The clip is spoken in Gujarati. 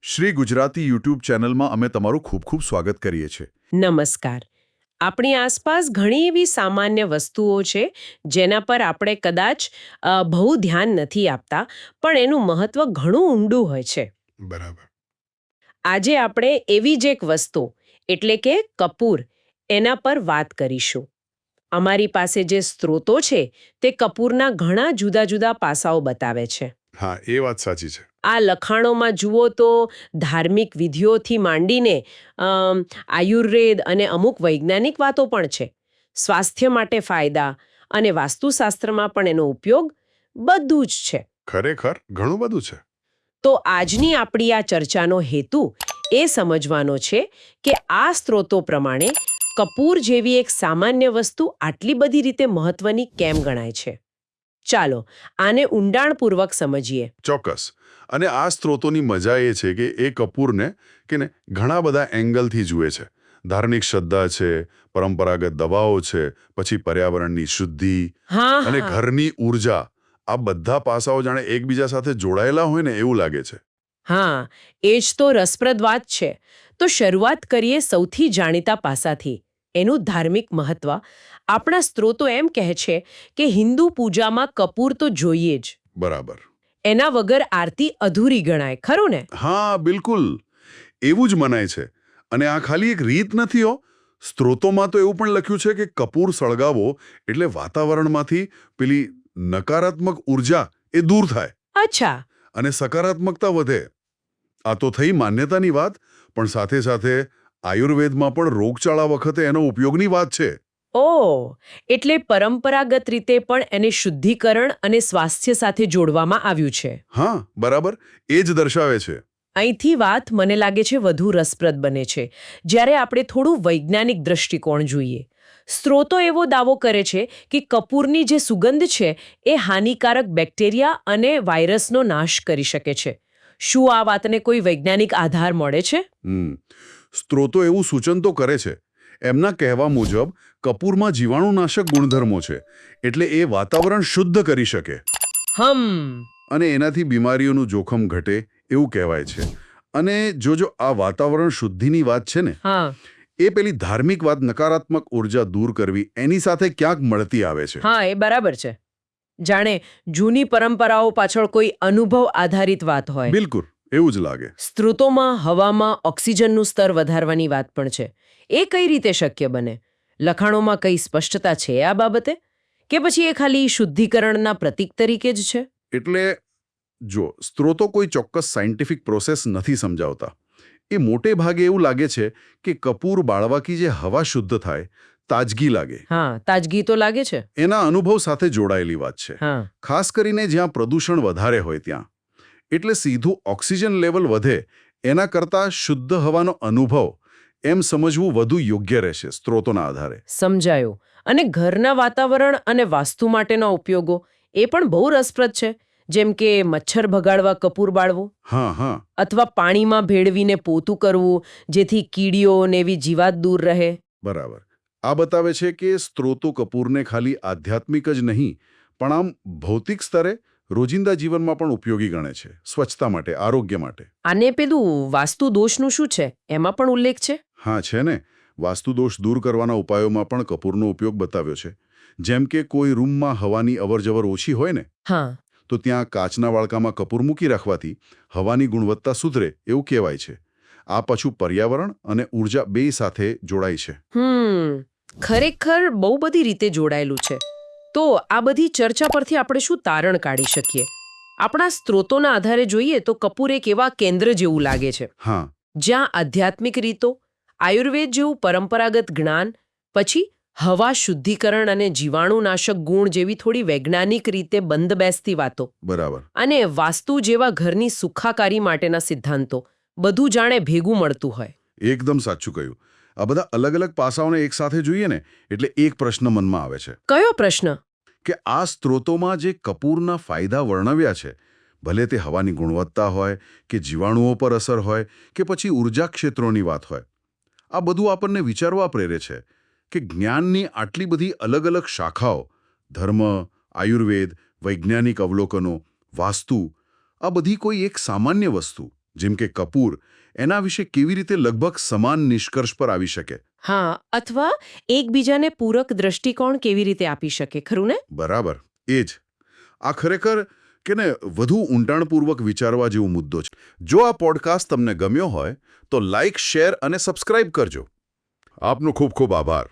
શ્રી ગુજરાતી યુટ્યુબ ચેનલમાં અમે તમારું ખૂબ ખૂબ સ્વાગત કરીએ છીએ. નમસ્કાર. આપણી આસપાસ ઘણી એવી સામાન્ય વસ્તુઓ છે જેના પર આપણે કદાચ બહુ ધ્યાન નથી આપતા, પણ એનું મહત્વ ઘણું ઊંડું હોય છે. બરાબર. આજે આપણે એવી જ એક વસ્તુ એટલે કે કપૂર એના પર વાત કરીશું. અમારી પાસે જે સ્ત્રોતો છે તે કપૂરના ઘણા જુદા જુદા પાસાઓ બતાવે છે. હા, એ વાત સાચી છે. આ લખાણોમાં જુઓ તો ધાર્મિક વિધિઓથી માંડીને આયુર્વેદ અને અમુક વૈજ્ઞાનિક વાતો પણ છે. સ્વાસ્થ્ય માટે ફાયદા અને વાસ્તુશાસ્ત્રમાં પણ એનો ઉપયોગ બધું જ છે. ખરેખર ઘણું બધું છે. તો આજની આપણી આ ચર્ચાનો હેતુ એ સમજવાનો છે કે આ સ્ત્રોતો પ્રમાણે કપૂર જેવી એક સામાન્ય વસ્તુ આટલી બધી રીતે મહત્વની કેમ ગણાય છે. ચાલો આને ઊંડાણપૂર્વક સમજીએ. ચોક્કસ. અને આ સ્ત્રોતોની મજા એ છે કે એ કપૂરને ઘણા બધા એંગલથી જુએ છે. ધાર્મિક શ્રદ્ધા છે, પરંપરાગત દવાઓ છે, પછી પર્યાવરણની શુદ્ધિ અને ઘરની ઊર્જા, આ બધા પાસાઓ જાણે એકબીજા સાથે જોડાયેલા હોય ને એવું લાગે છે. હા, એ જ તો રસપ્રદ વાત છે. તો શરૂઆત કરીએ સૌથી જાણીતા પાસાથી, એનું ધાર્મિક મહત્વ. આપણા સ્ત્રોતો એમ કહે છે કે હિન્દુ પૂજામાં કપૂર તો જોઈએ જ. બરાબર. એના વગર આરતી અધૂરી ગણાય, ખરું ને? હા, બિલકુલ એવું જ મનાય છે. અને આ ખાલી એક રીત નથી હો. સ્ત્રોતોમાં તો એવું પણ લખ્યું છે કે કપૂર સળગાવો એટલે વાતાવરણમાંથી પેલી નકારાત્મક ઉર્જા એ દૂર થાય. અચ્છા. અને સકારાત્મકતા વધે. આ તો થઈ માન્યતાની વાત, પણ સાથે સાથે આયુર્વેદમાં પણ રોગચાળા વખતે એનો ઉપયોગની વાત છે. ઓ, એટલે પરંપરાગત રીતે પણ એને શુદ્ધિકરણ અને સ્વાસ્થ્ય સાથે જોડવામાં આવ્યું છે. હા, બરાબર, એ જ દર્શાવે છે. અહીંથી વાત મને લાગે છે વધુ રસપ્રદ બને છે જ્યારે આપણે થોડું વૈજ્ઞાનિક દૃષ્ટિકોણ જોઈએ. સ્ત્રોતો એવો દાવો કરે છે કે કપૂરની જે સુગંધ છે એ હાનિકારક બેક્ટેરિયા અને વાયરસનો નાશ કરી શકે છે. શું આ વાતને કોઈ વૈજ્ઞાનિક આધાર મળે છે? સ્ત્રોતો એવું સૂચન તો કરે છે. એમના કહેવા મુજબ કપૂરમાં જીવાણુનાશક ગુણધર્મો છે, એટલે એ વાતાવરણ શુદ્ધ કરી શકે અને એનાથી બીમારીઓનું જોખમ ઘટે એવું કહેવાય છે. અને જો આ વાતાવરણ શુદ્ધિની વાત છે ને, એ પેલી ધાર્મિક વાત, નકારાત્મક ઉર્જા દૂર કરવી, એની સાથે ક્યાંક મળતી આવે છે. હા, એ બરાબર છે. જાણે જૂની પરંપરાઓ પાછળ કોઈ અનુભવ આધારિત વાત હોય. બિલકુલ એવું જ લાગે. સ્ત્રોતોમાં હવામાં ઓક્સિજનનું સ્તર વધારવાની વાત પણ છે. એ કઈ રીતે શક્ય બને? લખાણોમાં કઈ સ્પષ્ટતા છે આ બાબતે, કે પછી એ ખાલી શુદ્ધિકરણના પ્રતીક તરીકે જ છે? એટલે જો સ્ત્રોતો કોઈ ચોક્કસ સાયન્ટિફિક પ્રોસેસ નથી સમજાવતા. એ મોટે ભાગે એવું લાગે છે કે કપૂર બાળવાથી જે હવા શુદ્ધ થાય, તાજગી લાગે. હા, તાજગી તો લાગે છે. એના અનુભવ સાથે જોડાયેલી વાત છે. ખાસ કરીને જ્યાં પ્રદૂષણ વધારે હોય ત્યાં. એટલે સીધું ઓક્સિજન લેવલ વધે એના કરતાં શુદ્ધ હવાનો અનુભવ એમ સમજવું વધુ યોગ્ય રહેશે સ્ત્રોતોના આધારે. સમજાયું. અને ઘરના વાતાવરણ અને વાસ્તુ માટેના ઉપયોગો એ પણ બહુ રસપ્રદ છે. જેમ કે મચ્છર ભગાડવા કપૂર બાળવું, અથવા પાણીમાં ભેળવીને પોતું કરવું જેથી કીડીઓ ને એવી જીવાત દૂર રહે. બરાબર. આ બતાવે છે કે સ્ત્રોતો કપૂરને ખાલી આધ્યાત્મિક જ નહીં, પણ આમ ભૌતિક સ્તરે રોજિંદા જીવનમાં પણ ઉપયોગી ગણે છે. સ્વચ્છતા માટે, આરોગ્ય માટે. આને પેલું વાસ્તુ દોષનું શું છે, એમાં પણ ઉલ્લેખ છે? હા, છે ને. વાસ્તુ દોષ દૂર કરવાના ઉપાયોમાં પણ કપૂરનો ઉપયોગ બતાવ્યો છે. જેમ કે કોઈ રૂમમાં હવાની અવરજવર ઓછી હોય ને, તો ત્યાં કાચના વાડકામાં કપૂર મૂકી રાખવાથી હવાની ગુણવત્તા સુધરે એવું કહેવાય છે. આ પાછું પર્યાવરણ અને ઉર્જા બેય સાથે જોડાય છે. ખરેખર બહુ બધી રીતે જોડાયેલું છે. તો આ બધી ચર્ચા પરથી આપણે શું તારણ કાઢી શકીએ? આપણા સ્ત્રોતોના આધારે જોઈએ તો કપૂર એક એવા કેન્દ્ર જેવું લાગે છે. જ્યાં આધ્યાત્મિક રીતો, આયુર્વેદ જેવું પરંપરાગત જ્ઞાન, પછી હવા શુદ્ધિકરણ અને જીવાણુનાશક ગુણ જેવી થોડી વૈજ્ઞાનિક રીતે બંધ બેસતી વાતો, બરાબર, અને વાસ્તુ જેવા ઘરની સુખાકારી માટેના સિદ્ધાંતો, બધું જાણે ભેગું મળતું હોય. એકદમ સાચું કહ્યું. આ બધા અલગ અલગ પાસાઓને એક સાથે જોઈએ ને, એટલે એક પ્રશ્ન મનમાં આવે છે. કયો પ્રશ્ન? કે આ સ્ત્રોતોમાં જે કપૂરના ફાયદા વર્ણવ્યા છે, ભલે તે હવાની ગુણવત્તા હોય કે જીવાણુઓ પર અસર હોય કે પછી ઉર્જા ક્ષેત્રોની વાત હોય, આ બધું આપણને વિચારવા પ્રેરે છે કે જ્ઞાનની આટલી બધી અલગ અલગ શાખાઓ, ધર્મ, આયુર્વેદ, વૈજ્ઞાનિક અવલોકનો, વાસ્તુ, આ બધી કોઈ એક સામાન્ય વસ્તુ જેમ કે કપૂર એના વિશે કેવી રીતે લગભગ સમાન નિષ્કર્ષ પર આવી શકે. હા, અથવા એકબીજાને પૂરક દ્રષ્ટિકોણ કેવી રીતે આપી શકે, ખરું ને? બરાબર, એ જ. આ ખરેખર કે ને વધુ ઊંડાણપૂર્વક વિચારવા જેવો મુદ્દો છે. જો આ પોડકાસ્ટ તમને ગમ્યો હોય તો લાઇક, શેર અને સબસ્ક્રાઇબ કરજો. આપનો ખૂબ ખૂબ આભાર.